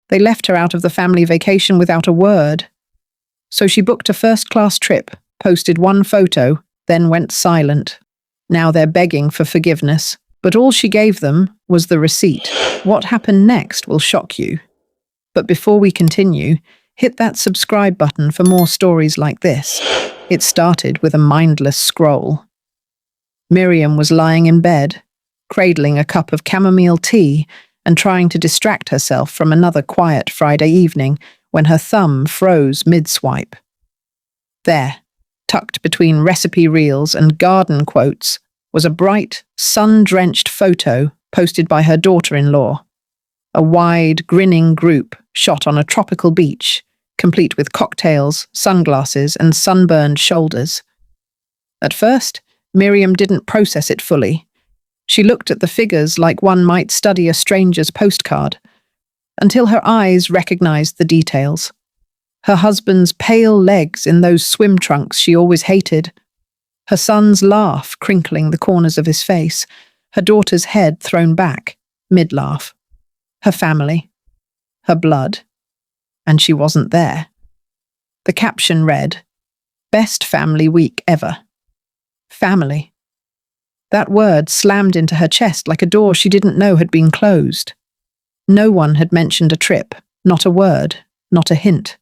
They left her out of the family vacation without a word. So she booked a first-class trip, posted one photo, then went silent. Now they're begging for forgiveness, but all she gave them was the receipt. What happened next will shock you. But before we continue, hit that subscribe button for more stories like this. It started with a mindless scroll. Miriam was lying in bed, cradling a cup of chamomile tea and trying to distract herself from another quiet Friday evening when her thumb froze mid-swipe. There, tucked between recipe reels and garden quotes, was a bright, sun-drenched photo posted by her daughter-in-law. A wide, grinning group shot on a tropical beach, complete with cocktails, sunglasses, and sunburned shoulders. At first, Miriam didn't process it fully. She looked at the figures like one might study a stranger's postcard, until her eyes recognized the details. Her husband's pale legs in those swim trunks she always hated, her son's laugh crinkling the corners of his face, her daughter's head thrown back, mid-laugh. Her family, her blood, and she wasn't there. The caption read, "Best family week ever." Family. That word slammed into her chest like a door she didn't know had been closed. No one had mentioned a trip, not a word, not a hint.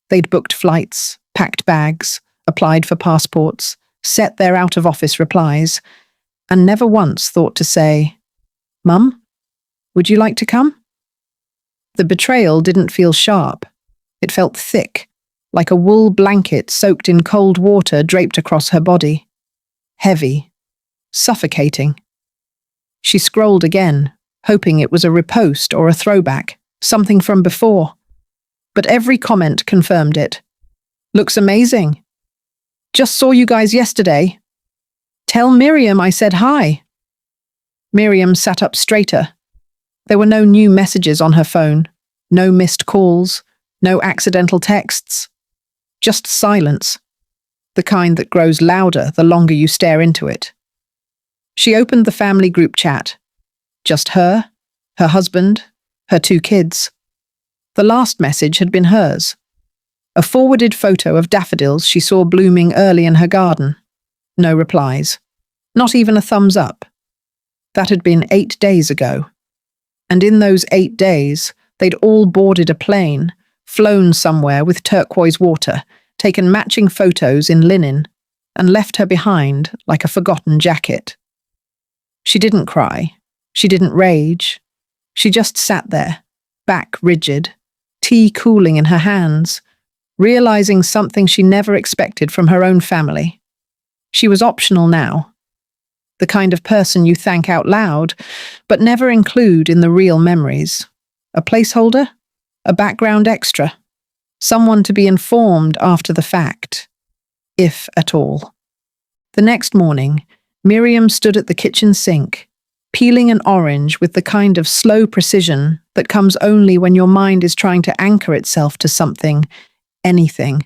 They'd booked flights, packed bags, applied for passports, set their out-of-office replies, and never once thought to say, "Mum, would you like to come?" The betrayal didn't feel sharp. It felt thick, like a wool blanket soaked in cold water draped across her body. Heavy, suffocating. She scrolled again, hoping it was a repost or a throwback, something from before. But every comment confirmed it. "Looks amazing. Just saw you guys yesterday. Tell Miriam I said hi." Miriam sat up straighter. There were no new messages on her phone, no missed calls, no accidental texts. Just silence, the kind that grows louder the longer you stare into it. She opened the family group chat. Just her husband, her 2 kids. The last message had been hers. A forwarded photo of daffodils she saw blooming early in her garden. No replies. Not even a thumbs up. That had been 8 days ago. And in those 8 days, they'd all boarded a plane, flown somewhere with turquoise water, taken matching photos in linen, and left her behind like a forgotten jacket. She didn't cry. She didn't rage. She just sat there, back rigid, tea cooling in her hands, realizing something she never expected from her own family. She was optional now. The kind of person you thank out loud, but never include in the real memories. A placeholder? A background extra? Someone to be informed after the fact, if at all. The next morning, Miriam stood at the kitchen sink, peeling an orange with the kind of slow precision that comes only when your mind is trying to anchor itself to something, anything,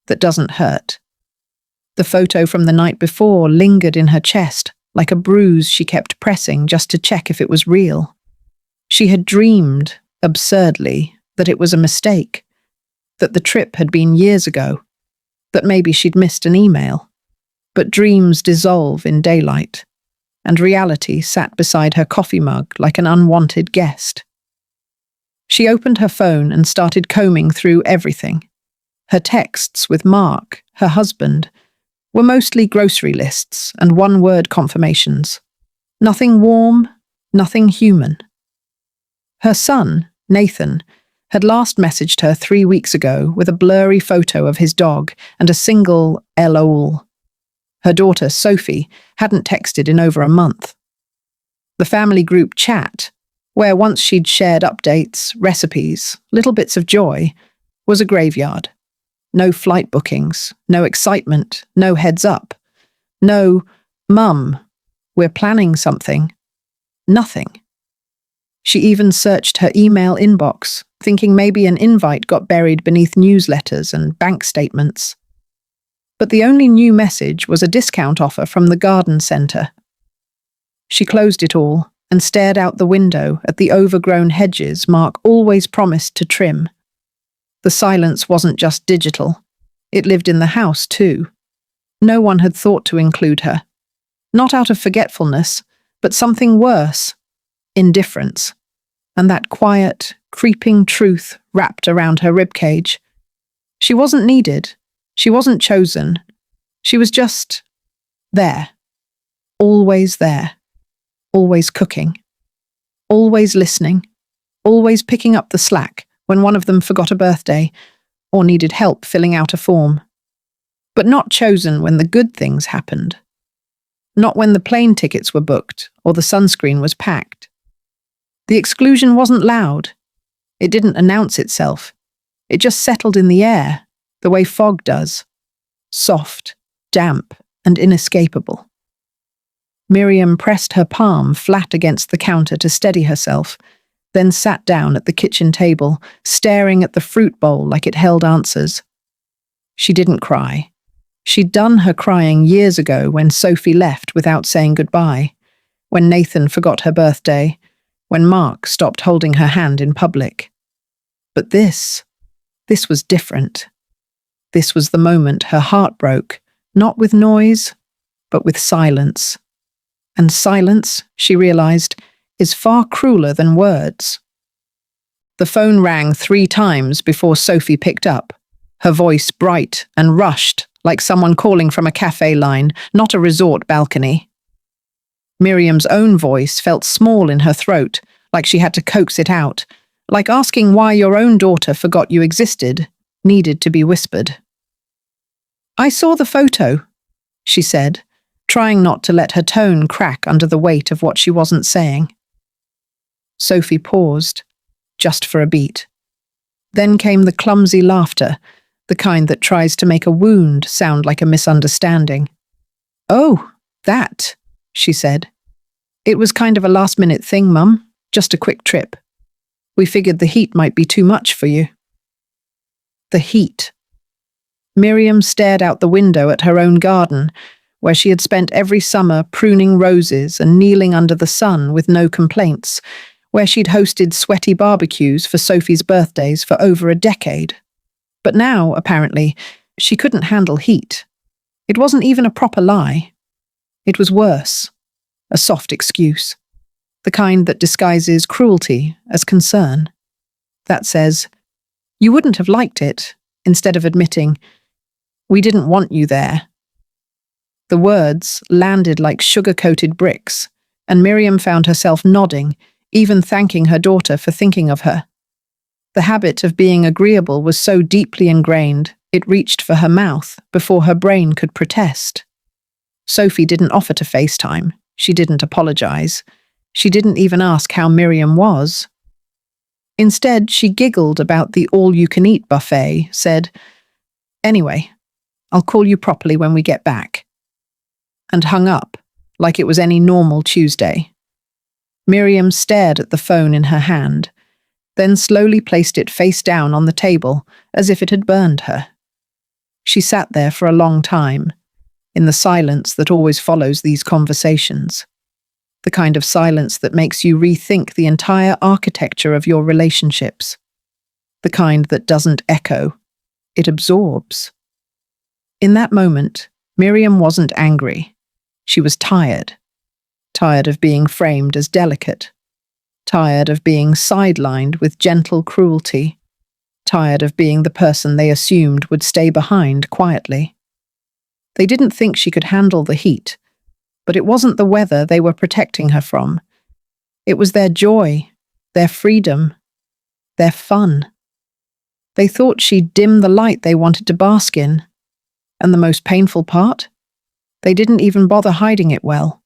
that doesn't hurt. The photo from the night before lingered in her chest, like a bruise she kept pressing just to check if it was real. She had dreamed, absurdly, that it was a mistake, that the trip had been years ago, that maybe she'd missed an email. But dreams dissolve in daylight, and reality sat beside her coffee mug like an unwanted guest. She opened her phone and started combing through everything. Her texts with Mark, her husband, were mostly grocery lists and one-word confirmations. Nothing warm, nothing human. Her son, Nathan, had last messaged her 3 weeks ago with a blurry photo of his dog and a single LOL. Her daughter, Sophie, hadn't texted in over a month. The family group chat, where once she'd shared updates, recipes, little bits of joy, was a graveyard. No flight bookings, no excitement, no heads up. No, "Mum, we're planning something." Nothing. She even searched her email inbox, thinking maybe an invite got buried beneath newsletters and bank statements. But the only new message was a discount offer from the garden centre. She closed it all and stared out the window at the overgrown hedges Mark always promised to trim. The silence wasn't just digital. It lived in the house, too. No one had thought to include her. Not out of forgetfulness, but something worse: indifference. And that quiet, creeping truth wrapped around her ribcage. She wasn't needed. She wasn't chosen. She was just there. Always there. Always cooking. Always listening. Always picking up the slack when one of them forgot a birthday or needed help filling out a form. But not chosen when the good things happened. Not when the plane tickets were booked or the sunscreen was packed. The exclusion wasn't loud. It didn't announce itself. It just settled in the air, the way fog does. Soft, damp, and inescapable. Miriam pressed her palm flat against the counter to steady herself, then sat down at the kitchen table, staring at the fruit bowl like it held answers. She didn't cry. She'd done her crying years ago when Sophie left without saying goodbye, when Nathan forgot her birthday, when Mark stopped holding her hand in public. But this was different. This was the moment her heart broke, not with noise, but with silence. And silence, she realized, is far crueler than words. The phone rang 3 times before Sophie picked up, her voice bright and rushed like someone calling from a cafe line, not a resort balcony. Miriam's own voice felt small in her throat, like she had to coax it out, like asking why your own daughter forgot you existed, needed to be whispered. "I saw the photo," she said, trying not to let her tone crack under the weight of what she wasn't saying. Sophie paused, just for a beat. Then came the clumsy laughter, the kind that tries to make a wound sound like a misunderstanding. "Oh, that," she said. "It was kind of a last-minute thing, Mum. Just a quick trip. We figured the heat might be too much for you." The heat. Miriam stared out the window at her own garden, where she had spent every summer pruning roses and kneeling under the sun with no complaints, where she'd hosted sweaty barbecues for Sophie's birthdays for over a decade. But now, apparently, she couldn't handle heat. It wasn't even a proper lie. It was worse. A soft excuse. The kind that disguises cruelty as concern. That says, "You wouldn't have liked it," instead of admitting, "We didn't want you there." The words landed like sugar-coated bricks, and Miriam found herself nodding, even thanking her daughter for thinking of her. The habit of being agreeable was so deeply ingrained, it reached for her mouth before her brain could protest. Sophie didn't offer to FaceTime. She didn't apologize. She didn't even ask how Miriam was. Instead, she giggled about the all-you-can-eat buffet, said, "Anyway, I'll call you properly when we get back," and hung up, like it was any normal Tuesday. Miriam stared at the phone in her hand, then slowly placed it face down on the table as if it had burned her. She sat there for a long time, in the silence that always follows these conversations. The kind of silence that makes you rethink the entire architecture of your relationships. The kind that doesn't echo, it absorbs. In that moment, Miriam wasn't angry. She was tired. Tired of being framed as delicate. Tired of being sidelined with gentle cruelty. Tired of being the person they assumed would stay behind quietly. They didn't think she could handle the heat, but it wasn't the weather they were protecting her from. It was their joy, their freedom, their fun. They thought she'd dim the light they wanted to bask in. And the most painful part? They didn't even bother hiding it well.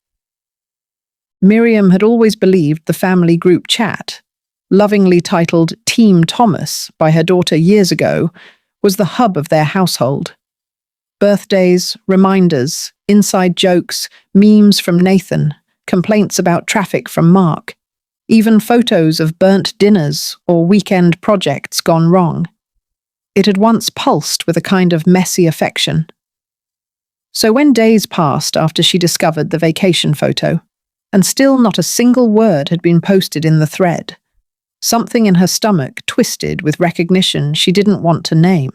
Miriam had always believed the family group chat, lovingly titled Team Thomas by her daughter years ago, was the hub of their household. Birthdays, reminders, inside jokes, memes from Nathan, complaints about traffic from Mark, even photos of burnt dinners or weekend projects gone wrong. It had once pulsed with a kind of messy affection. So when days passed after she discovered the vacation photo, and still not a single word had been posted in the thread. Something in her stomach twisted with recognition she didn't want to name.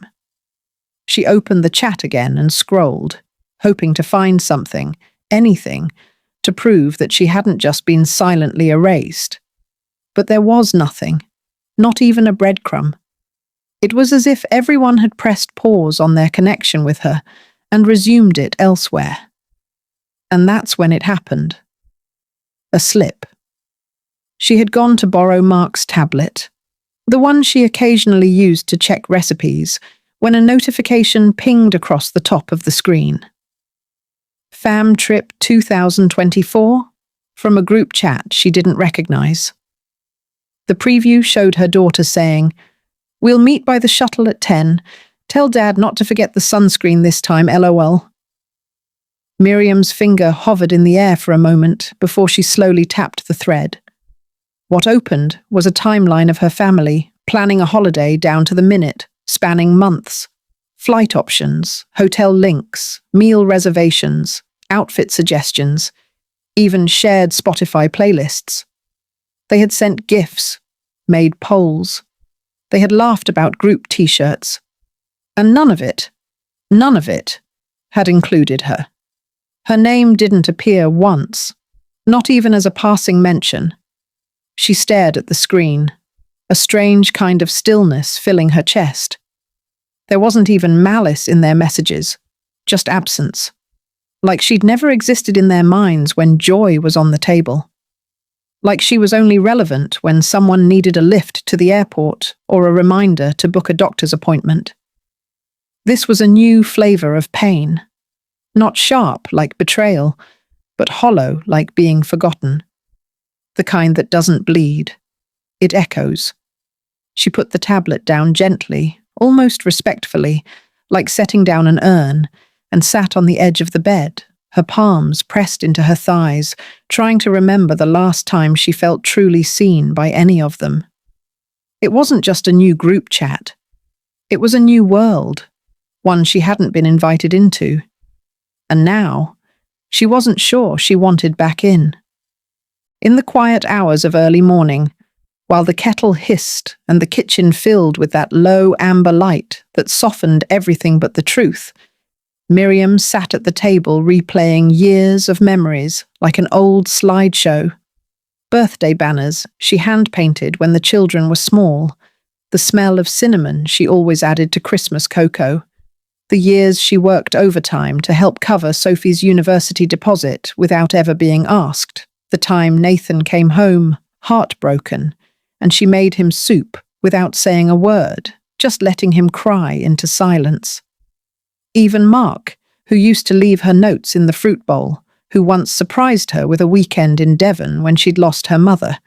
She opened the chat again and scrolled, hoping to find something, anything, to prove that she hadn't just been silently erased. But there was nothing, not even a breadcrumb. It was as if everyone had pressed pause on their connection with her and resumed it elsewhere. And that's when it happened. A slip. She had gone to borrow Mark's tablet, the one she occasionally used to check recipes, when a notification pinged across the top of the screen. Fam Trip 2024? From a group chat she didn't recognize. The preview showed her daughter saying, "We'll meet by the shuttle at 10. Tell Dad not to forget the sunscreen this time, LOL." Miriam's finger hovered in the air for a moment before she slowly tapped the thread. What opened was a timeline of her family, planning a holiday down to the minute, spanning months. Flight options, hotel links, meal reservations, outfit suggestions, even shared Spotify playlists. They had sent gifts, made polls. They had laughed about group t-shirts. And none of it had included her. Her name didn't appear once, not even as a passing mention. She stared at the screen, a strange kind of stillness filling her chest. There wasn't even malice in their messages, just absence. Like she'd never existed in their minds when joy was on the table. Like she was only relevant when someone needed a lift to the airport or a reminder to book a doctor's appointment. This was a new flavor of pain. Not sharp like betrayal, but hollow like being forgotten. The kind that doesn't bleed. It echoes. She put the tablet down gently, almost respectfully, like setting down an urn, and sat on the edge of the bed, her palms pressed into her thighs, trying to remember the last time she felt truly seen by any of them. It wasn't just a new group chat. It was a new world, one she hadn't been invited into. And now, she wasn't sure she wanted back in. In the quiet hours of early morning, while the kettle hissed and the kitchen filled with that low amber light that softened everything but the truth, Miriam sat at the table replaying years of memories like an old slideshow. Birthday banners she hand-painted when the children were small, the smell of cinnamon she always added to Christmas cocoa, the years she worked overtime to help cover Sophie's university deposit without ever being asked, the time Nathan came home, heartbroken, and she made him soup without saying a word, just letting him cry into silence. Even Mark, who used to leave her notes in the fruit bowl, who once surprised her with a weekend in Devon when she'd lost her mother,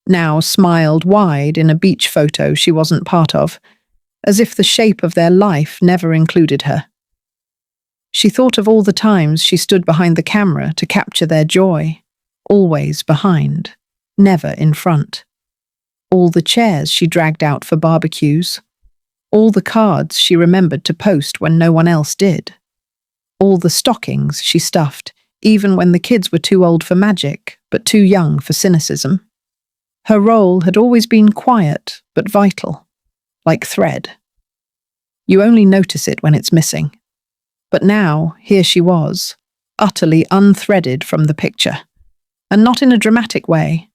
now smiled wide in a beach photo she wasn't part of, as if the shape of their life never included her. She thought of all the times she stood behind the camera to capture their joy, always behind, never in front. All the chairs she dragged out for barbecues, all the cards she remembered to post when no one else did, all the stockings she stuffed, even when the kids were too old for magic, but too young for cynicism. Her role had always been quiet, but vital, like thread. You only notice it when it's missing. But now, here she was, utterly unthreaded from the picture. And not in a dramatic way,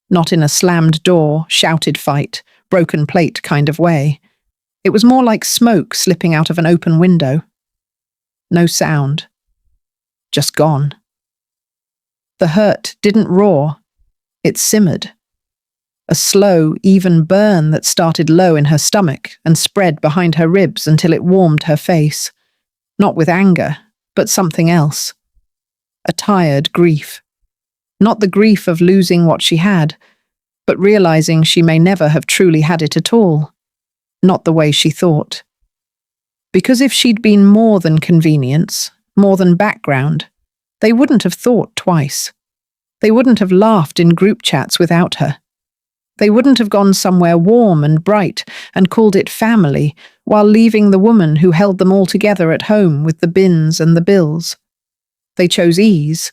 not in a slammed door, shouted fight, broken plate kind of way. It was more like smoke slipping out of an open window. No sound. Just gone. The hurt didn't roar. It simmered. A slow, even burn that started low in her stomach and spread behind her ribs until it warmed her face. Not with anger, but something else. A tired grief. Not the grief of losing what she had, but realizing she may never have truly had it at all. Not the way she thought. Because if she'd been more than convenience, more than background, they wouldn't have thought twice. They wouldn't have laughed in group chats without her. They wouldn't have gone somewhere warm and bright and called it family while leaving the woman who held them all together at home with the bins and the bills. They chose ease.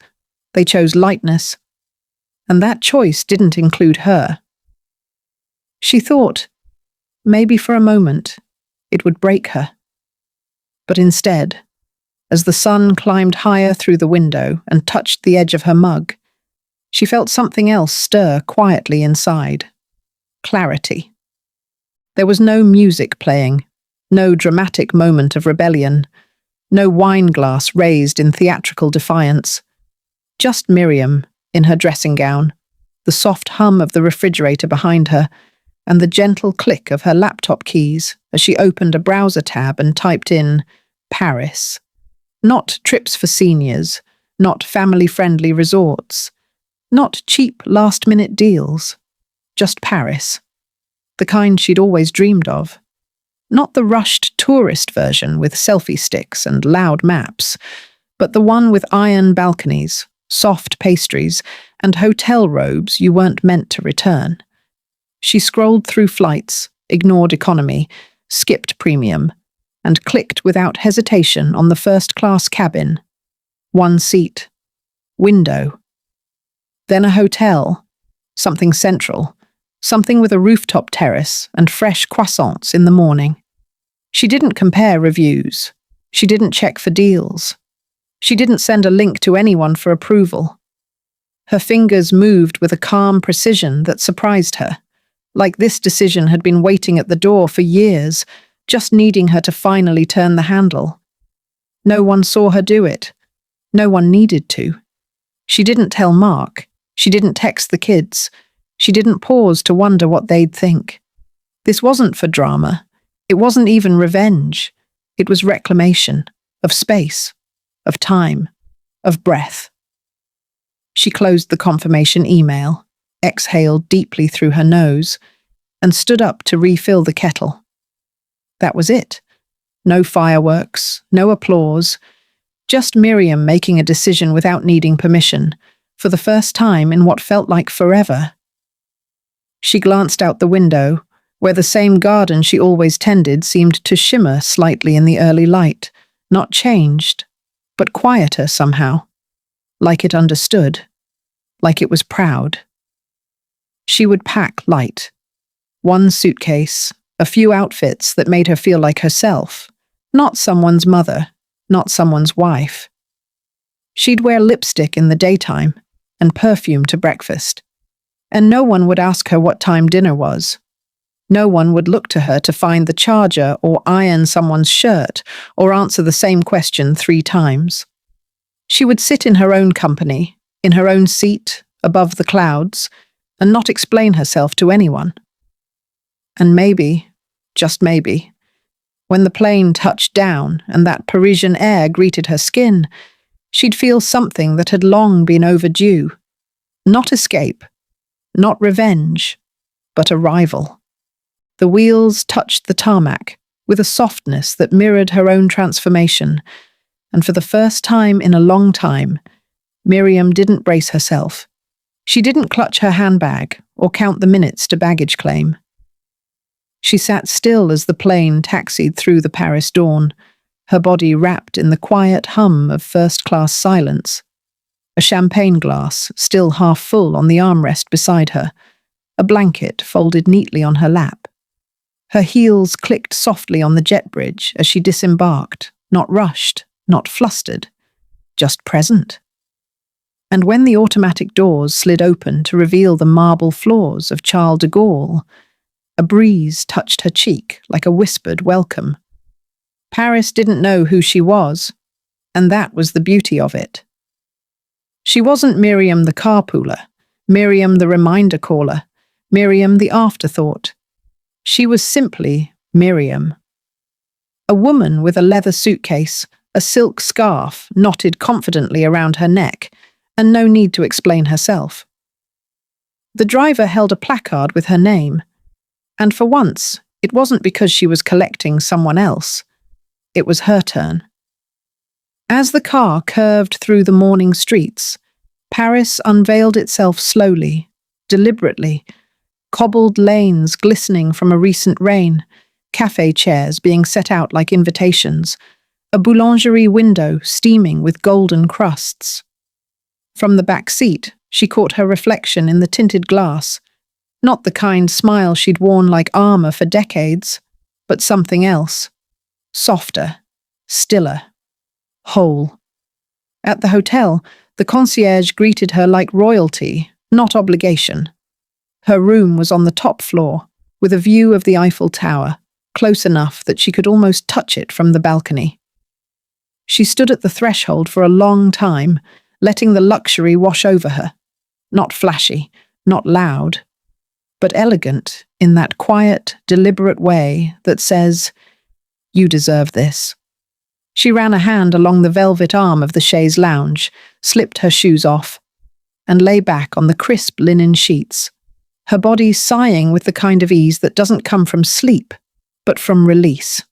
They chose lightness. and that choice didn't include her. She thought, maybe for a moment, it would break her. But instead, as the sun climbed higher through the window and touched the edge of her mug, she felt something else stir quietly inside. Clarity. There was no music playing, no dramatic moment of rebellion, no wine glass raised in theatrical defiance. Just Miriam, in her dressing gown, the soft hum of the refrigerator behind her, and the gentle click of her laptop keys as she opened a browser tab and typed in Paris. Not trips for seniors, not family-friendly resorts, not cheap last-minute deals, just Paris. The kind she'd always dreamed of. Not the rushed tourist version with selfie sticks and loud maps, but the one with iron balconies, soft pastries, and hotel robes you weren't meant to return. She scrolled through flights, ignored economy, skipped premium, and clicked without hesitation on the first-class cabin. One seat. Window. Then a hotel. Something central. Something with a rooftop terrace and fresh croissants in the morning. She didn't compare reviews. She didn't check for deals. She didn't send a link to anyone for approval. Her fingers moved with a calm precision that surprised her, like this decision had been waiting at the door for years, just needing her to finally turn the handle. No one saw her do it. No one needed to. She didn't tell Mark. She didn't text the kids. She didn't pause to wonder what they'd think. This wasn't for drama. It wasn't even revenge. It was reclamation of space, of time, of breath. She closed the confirmation email, exhaled deeply through her nose, and stood up to refill the kettle. That was it. No fireworks, no applause, just Miriam making a decision without needing permission, for the first time in what felt like forever. She glanced out the window, where the same garden she always tended seemed to shimmer slightly in the early light, not changed, but quieter somehow, like it understood, like it was proud. She would pack light. One suitcase, a few outfits that made her feel like herself, not someone's mother, not someone's wife. She'd wear lipstick in the daytime and perfume to breakfast, and no one would ask her what time dinner was. No one would look to her to find the charger or iron someone's shirt or answer the same question 3 times. She would sit in her own company, in her own seat, above the clouds, and not explain herself to anyone. And maybe, just maybe, when the plane touched down and that Parisian air greeted her skin, she'd feel something that had long been overdue. Not escape, not revenge, but arrival. The wheels touched the tarmac with a softness that mirrored her own transformation, and for the first time in a long time, Miriam didn't brace herself. She didn't clutch her handbag or count the minutes to baggage claim. She sat still as the plane taxied through the Paris dawn, her body wrapped in the quiet hum of first-class silence. A champagne glass, still half full on the armrest beside her, a blanket folded neatly on her lap. Her heels clicked softly on the jet bridge as she disembarked, not rushed, not flustered, just present. And when the automatic doors slid open to reveal the marble floors of Charles de Gaulle, a breeze touched her cheek like a whispered welcome. Paris didn't know who she was, and that was the beauty of it. She wasn't Miriam the carpooler, Miriam the reminder caller, Miriam the afterthought. She was simply Miriam. A woman with a leather suitcase, a silk scarf knotted confidently around her neck, and no need to explain herself. The driver held a placard with her name, and for once, it wasn't because she was collecting someone else. It was her turn. As the car curved through the morning streets, Paris unveiled itself slowly, deliberately, cobbled lanes glistening from a recent rain, café chairs being set out like invitations, a boulangerie window steaming with golden crusts. From the back seat, She caught her reflection in the tinted glass, not the kind smile she'd worn like armor for decades, but something else, softer, stiller, whole. At the hotel, the concierge greeted her like royalty, not obligation. Her room was on the top floor, with a view of the Eiffel Tower, close enough that she could almost touch it from the balcony. She stood at the threshold for a long time, letting the luxury wash over her. Not flashy, not loud, but elegant in that quiet, deliberate way that says, "You deserve this." She ran a hand along the velvet arm of the chaise lounge, slipped her shoes off, and lay back on the crisp linen sheets, her body sighing with the kind of ease that doesn't come from sleep, but from release.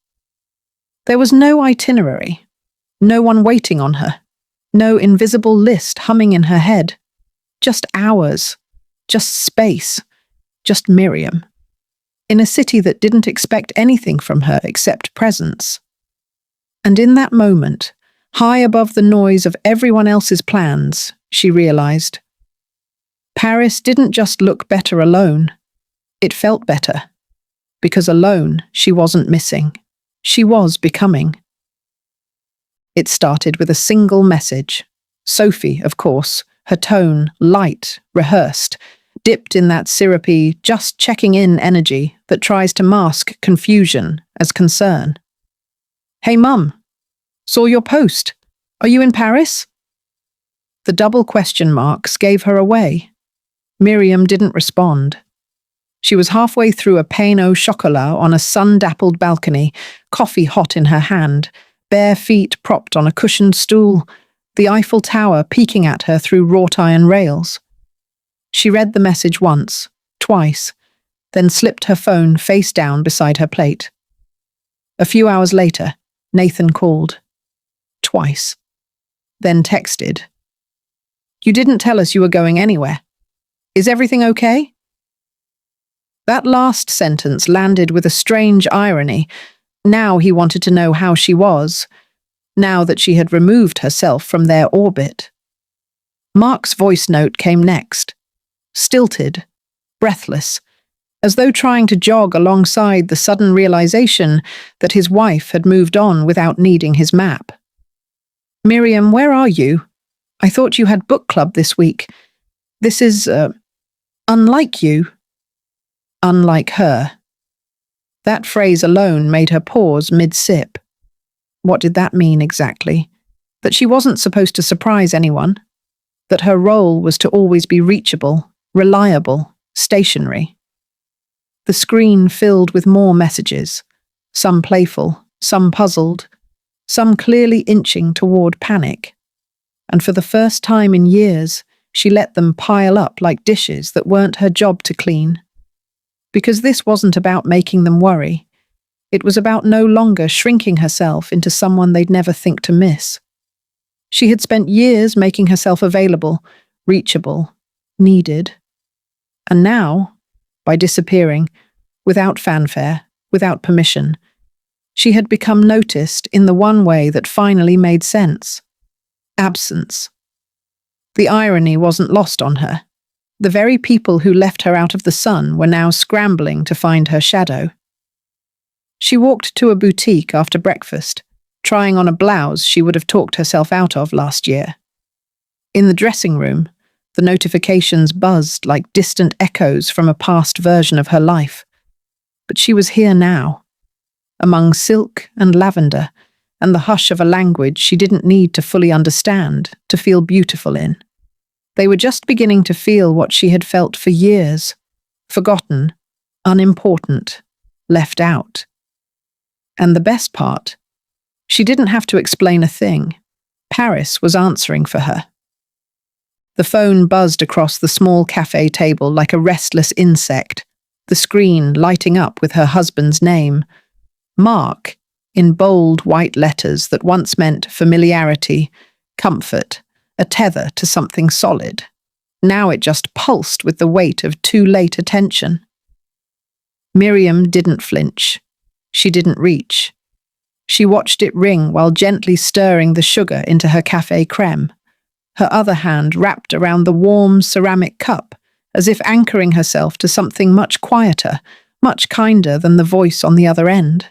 There was no itinerary, no one waiting on her, no invisible list humming in her head, just hours, just space, just Miriam, in a city that didn't expect anything from her except presence. And in that moment, high above the noise of everyone else's plans, she realized, Paris didn't just look better alone, it felt better, because alone she wasn't missing, she was becoming. It started with a single message. Sophie, of course, her tone light, rehearsed, dipped in that syrupy, just checking in energy that tries to mask confusion as concern. "Hey, Mum, saw your post. Are you in Paris?" The double question marks gave her away. Miriam didn't respond. She was halfway through a pain au chocolat on a sun-dappled balcony, coffee hot in her hand, bare feet propped on a cushioned stool, the Eiffel Tower peeking at her through wrought-iron rails. She read the message once, twice, then slipped her phone face down beside her plate. A few hours later, Nathan called. Twice. Then texted. "You didn't tell us you were going anywhere. Is everything okay?" That last sentence landed with a strange irony. Now he wanted to know how she was, now that she had removed herself from their orbit. Mark's voice note came next, stilted, breathless, as though trying to jog alongside the sudden realization that his wife had moved on without needing his map. "Miriam, where are you? I thought you had book club this week. This is, unlike you." Unlike her. That phrase alone made her pause mid-sip. What did that mean exactly? That she wasn't supposed to surprise anyone? That her role was to always be reachable, reliable, stationary? The screen filled with more messages, some playful, some puzzled, some clearly inching toward panic. And for the first time in years, she let them pile up like dishes that weren't her job to clean. Because this wasn't about making them worry. It was about no longer shrinking herself into someone they'd never think to miss. She had spent years making herself available, reachable, needed. And now, by disappearing, without fanfare, without permission, she had become noticed in the one way that finally made sense. Absence. The irony wasn't lost on her. The very people who left her out of the sun were now scrambling to find her shadow. She walked to a boutique after breakfast, trying on a blouse she would have talked herself out of last year. In the dressing room, the notifications buzzed like distant echoes from a past version of her life. But she was here now, among silk and lavender, and the hush of a language she didn't need to fully understand to feel beautiful in. They were just beginning to feel what she had felt for years, forgotten, unimportant, left out. And the best part, she didn't have to explain a thing. Paris was answering for her. The phone buzzed across the small cafe table like a restless insect, the screen lighting up with her husband's name. Mark, in bold white letters that once meant familiarity, comfort, a tether to something solid. Now it just pulsed with the weight of too late attention. Miriam didn't flinch. She didn't reach. She watched it ring while gently stirring the sugar into her café crème, her other hand wrapped around the warm ceramic cup, as if anchoring herself to something much quieter, much kinder than the voice on the other end.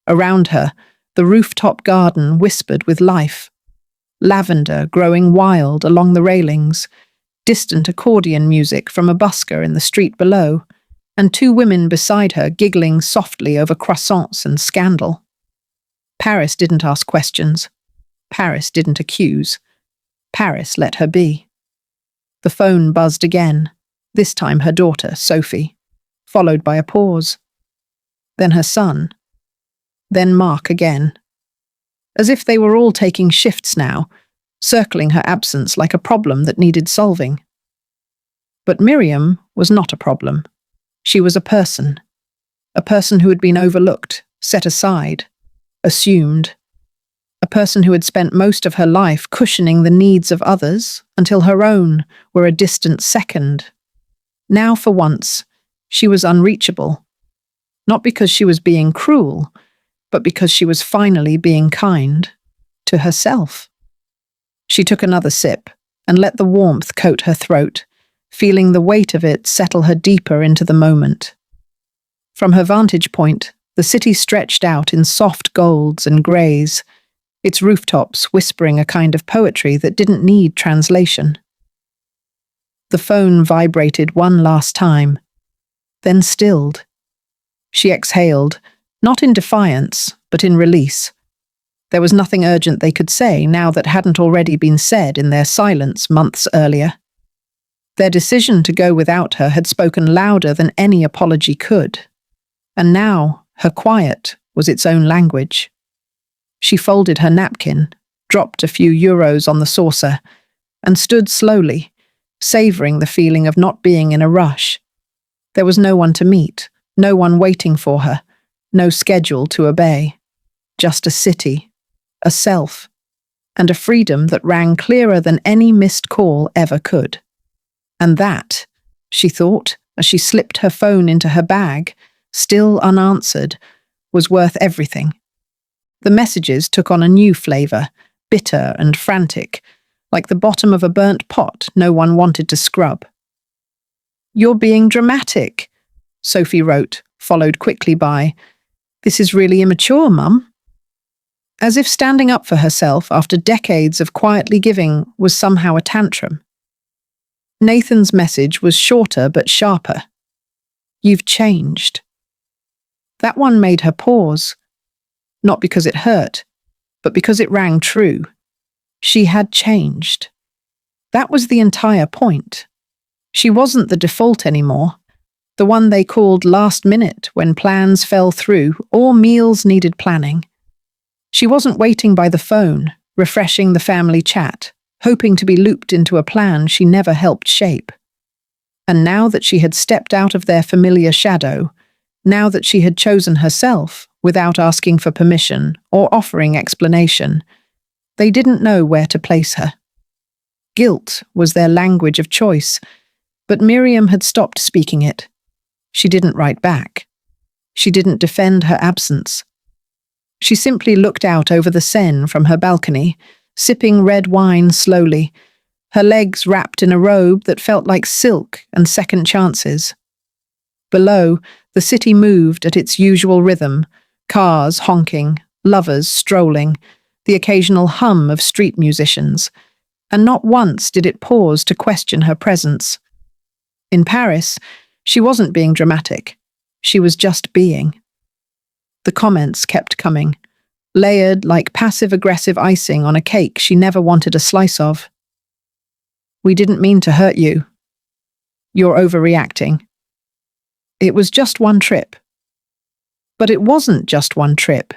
Around her, the rooftop garden whispered with life. Lavender growing wild along the railings, distant accordion music from a busker in the street below, and two women beside her giggling softly over croissants and scandal. Paris didn't ask questions. Paris didn't accuse. Paris let her be. The phone buzzed again, this time her daughter, Sophie, followed by a pause. Then her son. Then Mark again. As if they were all taking shifts now, circling her absence like a problem that needed solving. But Miriam was not a problem. She was a person who had been overlooked, set aside, assumed, a person who had spent most of her life cushioning the needs of others until her own were a distant second. Now, for once, she was unreachable, not because she was being cruel, but because she was finally being kind to herself. She took another sip and let the warmth coat her throat, feeling the weight of it settle her deeper into the moment. From her vantage point, the city stretched out in soft golds and greys, its rooftops whispering a kind of poetry that didn't need translation. The phone vibrated one last time, then stilled. She exhaled, not in defiance, but in release. There was nothing urgent they could say now that hadn't already been said in their silence months earlier. Their decision to go without her had spoken louder than any apology could, and now her quiet was its own language. She folded her napkin, dropped a few euros on the saucer, and stood slowly, savouring the feeling of not being in a rush. There was no one to meet, no one waiting for her, no schedule to obey. Just a city, a self, and a freedom that rang clearer than any missed call ever could. And that, she thought, as she slipped her phone into her bag, still unanswered, was worth everything. The messages took on a new flavour, bitter and frantic, like the bottom of a burnt pot no one wanted to scrub. "You're being dramatic," Sophie wrote, followed quickly by, "This is really immature, Mum." As if standing up for herself after decades of quietly giving was somehow a tantrum. Nathan's message was shorter but sharper. "You've changed." That one made her pause, not because it hurt, but because it rang true. She had changed. That was the entire point. She wasn't the default anymore, the one they called last minute when plans fell through or meals needed planning. She wasn't waiting by the phone, refreshing the family chat, hoping to be looped into a plan she never helped shape. And now that she had stepped out of their familiar shadow, now that she had chosen herself without asking for permission or offering explanation, they didn't know where to place her. Guilt was their language of choice, but Miriam had stopped speaking it. She didn't write back. She didn't defend her absence. She simply looked out over the Seine from her balcony, sipping red wine slowly, her legs wrapped in a robe that felt like silk and second chances. Below, the city moved at its usual rhythm, cars honking, lovers strolling, the occasional hum of street musicians, and not once did it pause to question her presence. In Paris, she wasn't being dramatic. She was just being. The comments kept coming, layered like passive-aggressive icing on a cake she never wanted a slice of. "We didn't mean to hurt you. You're overreacting. It was just one trip." But it wasn't just one trip.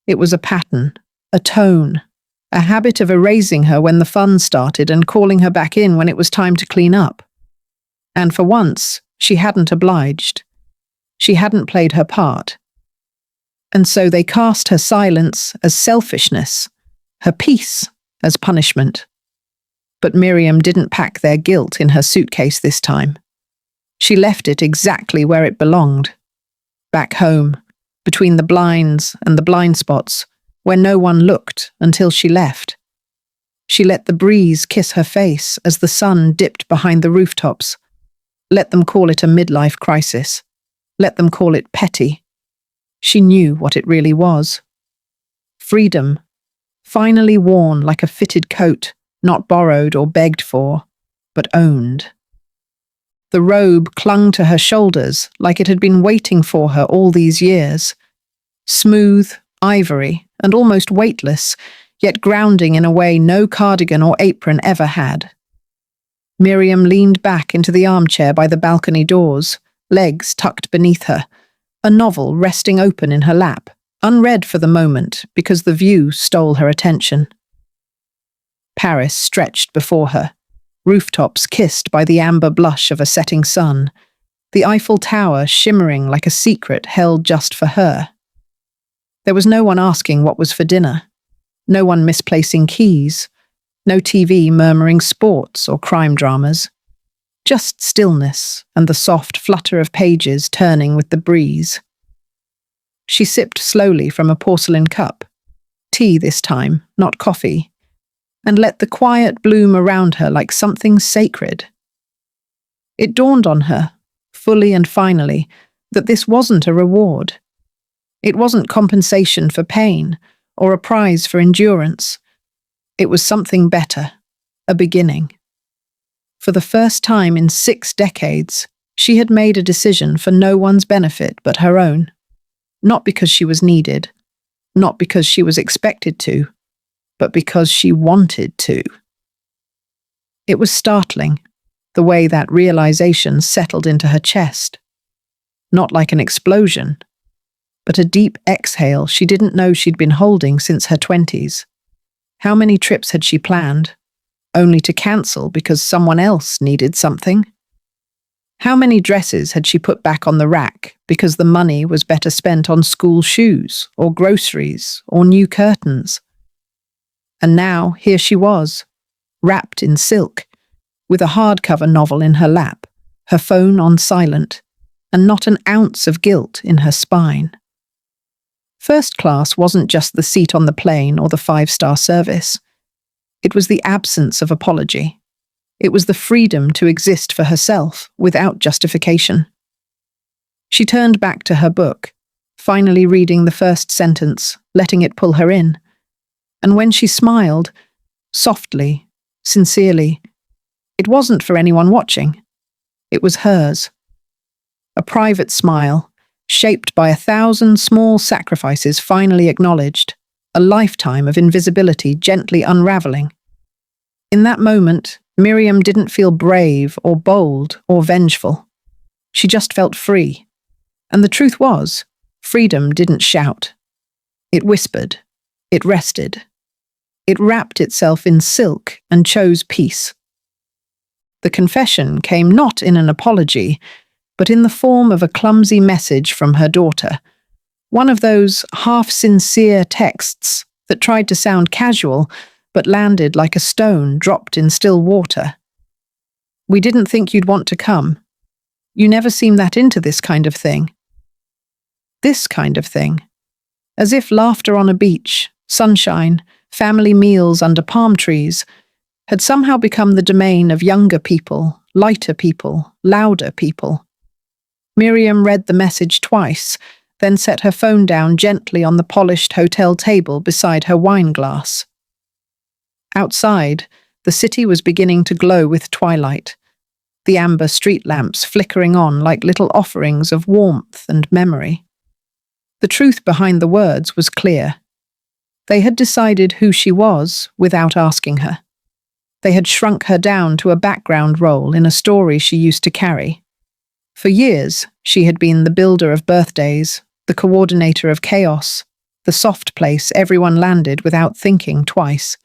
It was a pattern, a tone, a habit of erasing her when the fun started and calling her back in when it was time to clean up. And for once, she hadn't obliged. She hadn't played her part. And so they cast her silence as selfishness, her peace as punishment. But Miriam didn't pack their guilt in her suitcase this time. She left it exactly where it belonged. Back home, between the blinds and the blind spots, where no one looked until she left. She let the breeze kiss her face as the sun dipped behind the rooftops. Let them call it a midlife crisis. Let them call it petty. She knew what it really was. Freedom, finally worn like a fitted coat, not borrowed or begged for, but owned. The robe clung to her shoulders like it had been waiting for her all these years. Smooth, ivory, and almost weightless, yet grounding in a way no cardigan or apron ever had. Miriam leaned back into the armchair by the balcony doors, legs tucked beneath her, a novel resting open in her lap, unread for the moment because the view stole her attention. Paris stretched before her, rooftops kissed by the amber blush of a setting sun, the Eiffel Tower shimmering like a secret held just for her. There was no one asking what was for dinner, no one misplacing keys, no TV murmuring sports or crime dramas. Just stillness and the soft flutter of pages turning with the breeze. She sipped slowly from a porcelain cup, tea this time, not coffee, and let the quiet bloom around her like something sacred. It dawned on her, fully and finally, that this wasn't a reward. It wasn't compensation for pain or a prize for endurance. It was something better, a beginning. For the first time in 6 decades, she had made a decision for no one's benefit but her own. Not because she was needed, not because she was expected to, but because she wanted to. It was startling, the way that realization settled into her chest. Not like an explosion, but a deep exhale she didn't know she'd been holding since her 20s. How many trips had she planned, only to cancel because someone else needed something? How many dresses had she put back on the rack because the money was better spent on school shoes or groceries or new curtains? And now here she was, wrapped in silk, with a hardcover novel in her lap, her phone on silent, and not an ounce of guilt in her spine. First class wasn't just the seat on the plane or the 5-star service. It was the absence of apology. It was the freedom to exist for herself without justification. She turned back to her book, finally reading the first sentence, letting it pull her in. And when she smiled, softly, sincerely, it wasn't for anyone watching. It was hers. A private smile, shaped by 1,000 small sacrifices finally acknowledged, a lifetime of invisibility gently unraveling. In that moment, Miriam didn't feel brave or bold or vengeful. She just felt free. And the truth was, freedom didn't shout. It whispered. It rested. It wrapped itself in silk and chose peace. The confession came not in an apology, but in the form of a clumsy message from her daughter, one of those half-sincere texts that tried to sound casual, but landed like a stone dropped in still water. "We didn't think you'd want to come. You never seem that into this kind of thing." This kind of thing. As if laughter on a beach, sunshine, family meals under palm trees, had somehow become the domain of younger people, lighter people, louder people. Miriam read the message twice, then set her phone down gently on the polished hotel table beside her wine glass. Outside, the city was beginning to glow with twilight, the amber street lamps flickering on like little offerings of warmth and memory. The truth behind the words was clear. They had decided who she was without asking her. They had shrunk her down to a background role in a story she used to carry. For years, she had been the builder of birthdays, the coordinator of chaos, the soft place everyone landed without thinking twice.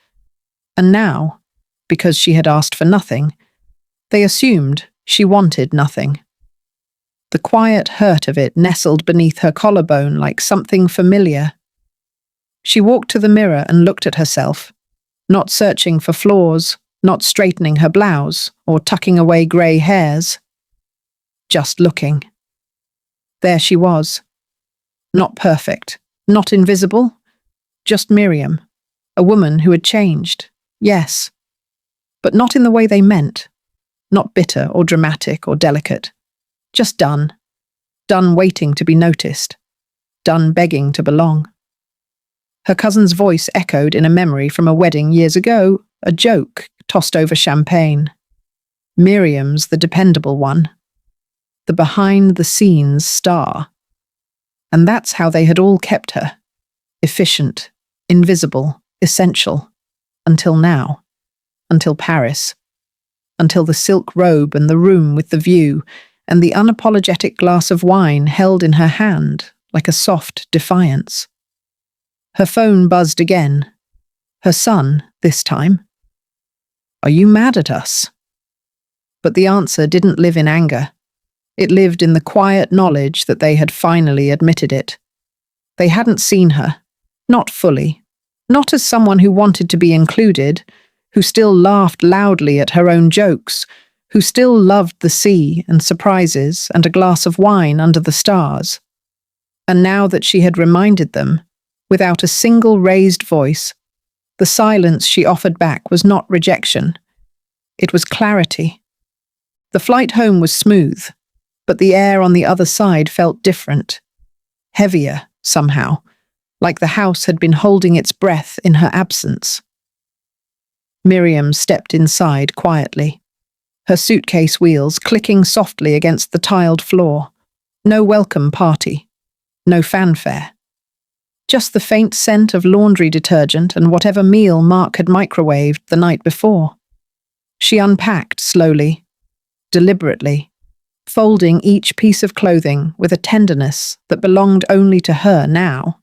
And now, because she had asked for nothing, they assumed she wanted nothing. The quiet hurt of it nestled beneath her collarbone like something familiar. She walked to the mirror and looked at herself, not searching for flaws, not straightening her blouse or tucking away grey hairs. Just looking. There she was. Not perfect, not invisible, just Miriam, a woman who had changed, yes, but not in the way they meant, not bitter or dramatic or delicate, just done, done waiting to be noticed, done begging to belong. Her cousin's voice echoed in a memory from a wedding years ago, a joke tossed over champagne. Miriam's the dependable one, the behind-the-scenes star. And that's how they had all kept her, efficient, invisible, essential, until now, until Paris, until the silk robe and the room with the view, and the unapologetic glass of wine held in her hand like a soft defiance. Her phone buzzed again. Her son, this time. "Are you mad at us?" But the answer didn't live in anger. It lived in the quiet knowledge that they had finally admitted it. They hadn't seen her, not fully, not as someone who wanted to be included, who still laughed loudly at her own jokes, who still loved the sea and surprises and a glass of wine under the stars. And now that she had reminded them, without a single raised voice, the silence she offered back was not rejection. It was clarity. The flight home was smooth, but the air on the other side felt different, heavier somehow, like the house had been holding its breath in her absence. Miriam stepped inside quietly, her suitcase wheels clicking softly against the tiled floor. No welcome party, no fanfare. Just the faint scent of laundry detergent and whatever meal Mark had microwaved the night before. She unpacked slowly, deliberately, folding each piece of clothing with a tenderness that belonged only to her now.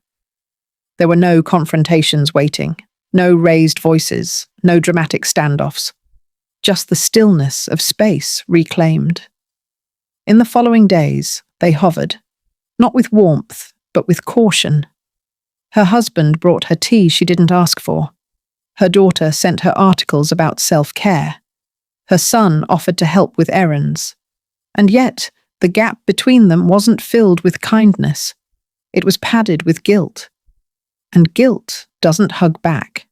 There were no confrontations waiting, no raised voices, no dramatic standoffs, just the stillness of space reclaimed. In the following days, they hovered, not with warmth, but with caution. Her husband brought her tea she didn't ask for. Her daughter sent her articles about self-care. Her son offered to help with errands. And yet, the gap between them wasn't filled with kindness. It was padded with guilt. And guilt doesn't hug back.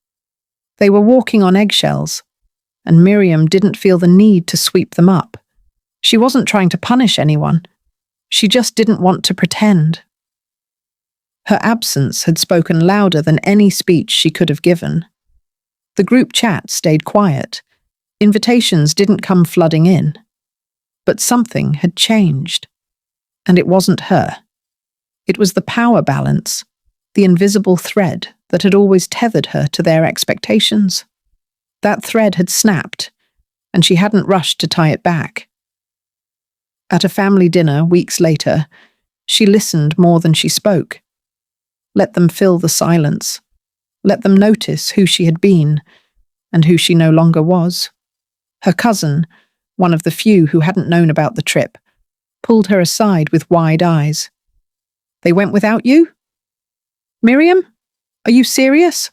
They were walking on eggshells, and Miriam didn't feel the need to sweep them up. She wasn't trying to punish anyone. She just didn't want to pretend. Her absence had spoken louder than any speech she could have given. The group chat stayed quiet. Invitations didn't come flooding in. But something had changed. And it wasn't her. It was the power balance, the invisible thread that had always tethered her to their expectations. That thread had snapped, and she hadn't rushed to tie it back. At a family dinner weeks later, she listened more than she spoke. Let them fill the silence. Let them notice who she had been and who she no longer was. Her cousin, one of the few who hadn't known about the trip, pulled her aside with wide eyes. "They went without you? Miriam, are you serious?"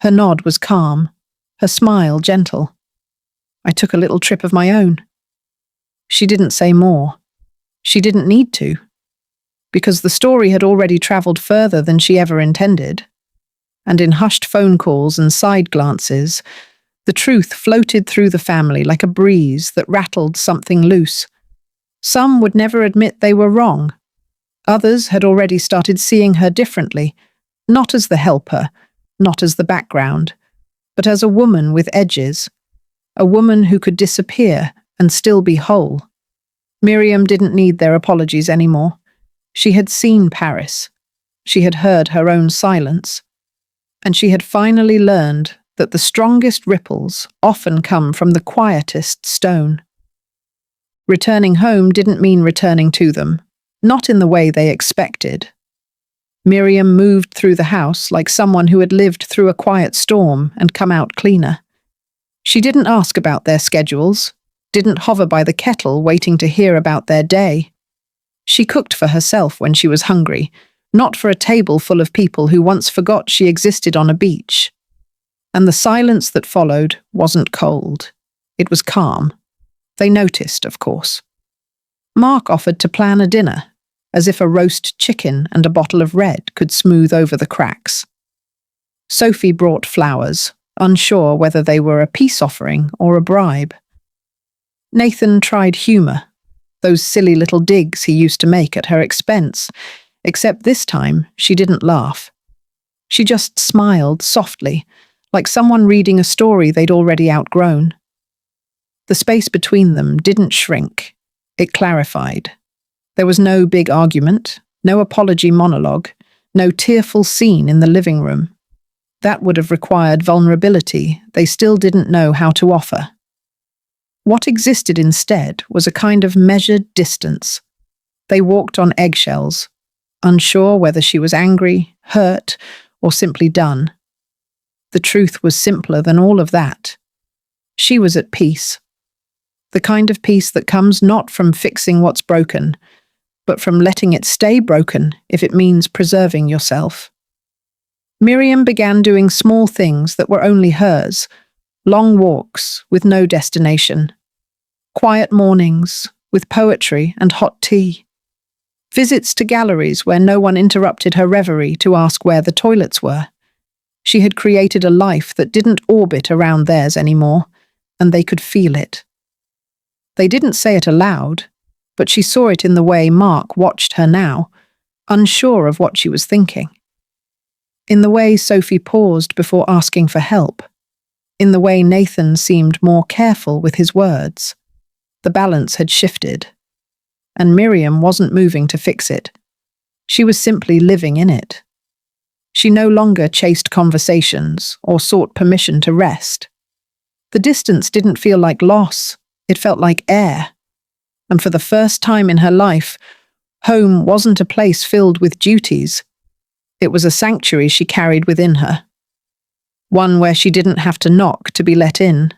Her nod was calm, her smile gentle. "I took a little trip of my own." She didn't say more. She didn't need to, because the story had already travelled further than she ever intended. And in hushed phone calls and side glances, the truth floated through the family like a breeze that rattled something loose. Some would never admit they were wrong. Others had already started seeing her differently, not as the helper, not as the background, but as a woman with edges, a woman who could disappear and still be whole. Miriam didn't need their apologies anymore. She had seen Paris. She had heard her own silence. And she had finally learned that the strongest ripples often come from the quietest stone. Returning home didn't mean returning to them, not in the way they expected. Miriam moved through the house like someone who had lived through a quiet storm and come out cleaner. She didn't ask about their schedules, didn't hover by the kettle waiting to hear about their day. She cooked for herself when she was hungry, not for a table full of people who once forgot she existed on a beach. And the silence that followed wasn't cold. It was calm. They noticed, of course. Mark offered to plan a dinner, as if a roast chicken and a bottle of red could smooth over the cracks. Sophie brought flowers, unsure whether they were a peace offering or a bribe. Nathan tried humour, those silly little digs he used to make at her expense, except this time she didn't laugh. She just smiled softly, like someone reading a story they'd already outgrown. The space between them didn't shrink, it clarified. There was no big argument, no apology monologue, no tearful scene in the living room. That would have required vulnerability they still didn't know how to offer. What existed instead was a kind of measured distance. They walked on eggshells, unsure whether she was angry, hurt, or simply done. The truth was simpler than all of that. She was at peace. The kind of peace that comes not from fixing what's broken, but from letting it stay broken if it means preserving yourself. Miriam began doing small things that were only hers, long walks with no destination, quiet mornings with poetry and hot tea, visits to galleries where no one interrupted her reverie to ask where the toilets were. She had created a life that didn't orbit around theirs anymore, and they could feel it. They didn't say it aloud, but she saw it in the way Mark watched her now, unsure of what she was thinking. In the way Sophie paused before asking for help. In the way Nathan seemed more careful with his words. The balance had shifted. And Miriam wasn't moving to fix it. She was simply living in it. She no longer chased conversations or sought permission to rest. The distance didn't feel like loss. It felt like air. And for the first time in her life, home wasn't a place filled with duties. It was a sanctuary she carried within her. One where she didn't have to knock to be let in.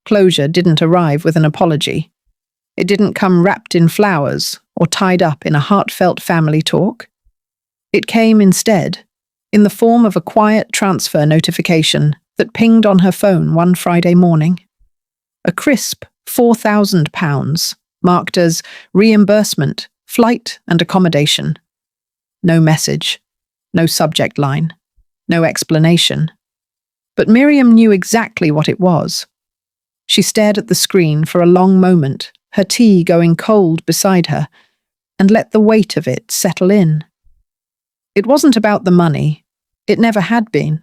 Closure didn't arrive with an apology. It didn't come wrapped in flowers or tied up in a heartfelt family talk. It came instead in the form of a quiet transfer notification that pinged on her phone one Friday morning. A crisp £4,000, marked as reimbursement, flight and accommodation. No message, no subject line, no explanation. But Miriam knew exactly what it was. She stared at the screen for a long moment, her tea going cold beside her, and let the weight of it settle in. It wasn't about the money. It never had been.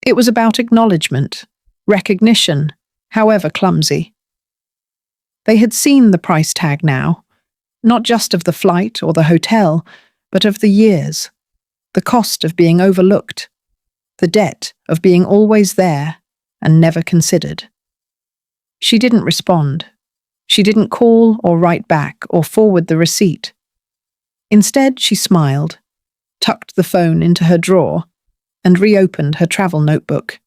It was about acknowledgement, recognition, however clumsy. They had seen the price tag now, not just of the flight or the hotel, but of the years, the cost of being overlooked, the debt of being always there and never considered. She didn't respond. She didn't call or write back or forward the receipt. Instead, she smiled, tucked the phone into her drawer, and reopened her travel notebook.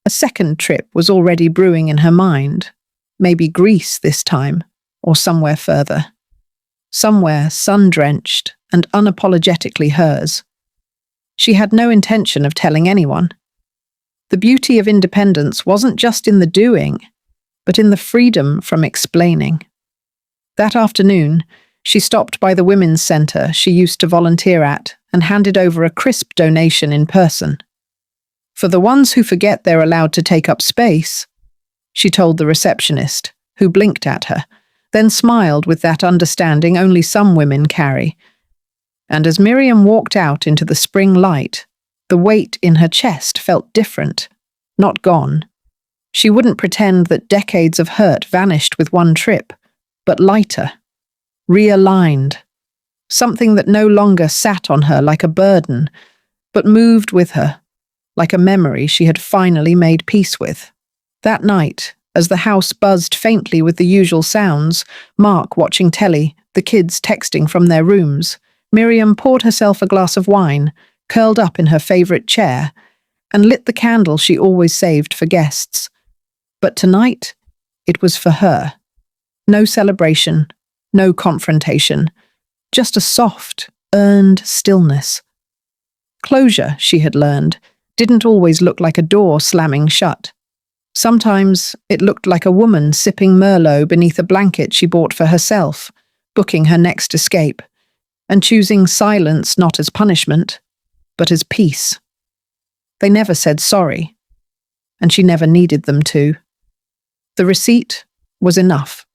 A second trip was already brewing in her mind, maybe Greece this time, or somewhere further. Somewhere sun-drenched and unapologetically hers. She had no intention of telling anyone. The beauty of independence wasn't just in the doing, but in the freedom from explaining. That afternoon, she stopped by the women's centre she used to volunteer at and handed over a crisp donation in person. For the ones who forget they're allowed to take up space, she told the receptionist, who blinked at her, then smiled with that understanding only some women carry. And as Miriam walked out into the spring light, the weight in her chest felt different, not gone. She wouldn't pretend that decades of hurt vanished with one trip, but lighter, realigned, something that no longer sat on her like a burden, but moved with her, like a memory she had finally made peace with. That night, as the house buzzed faintly with the usual sounds, Mark watching telly, the kids texting from their rooms, Miriam poured herself a glass of wine, curled up in her favourite chair, and lit the candle she always saved for guests. But tonight, it was for her. No celebration, no confrontation, just a soft, earned stillness. Closure, she had learned, didn't always look like a door slamming shut. Sometimes it looked like a woman sipping Merlot beneath a blanket she bought for herself, booking her next escape, and choosing silence not as punishment, but as peace. They never said sorry, and she never needed them to. The receipt was enough.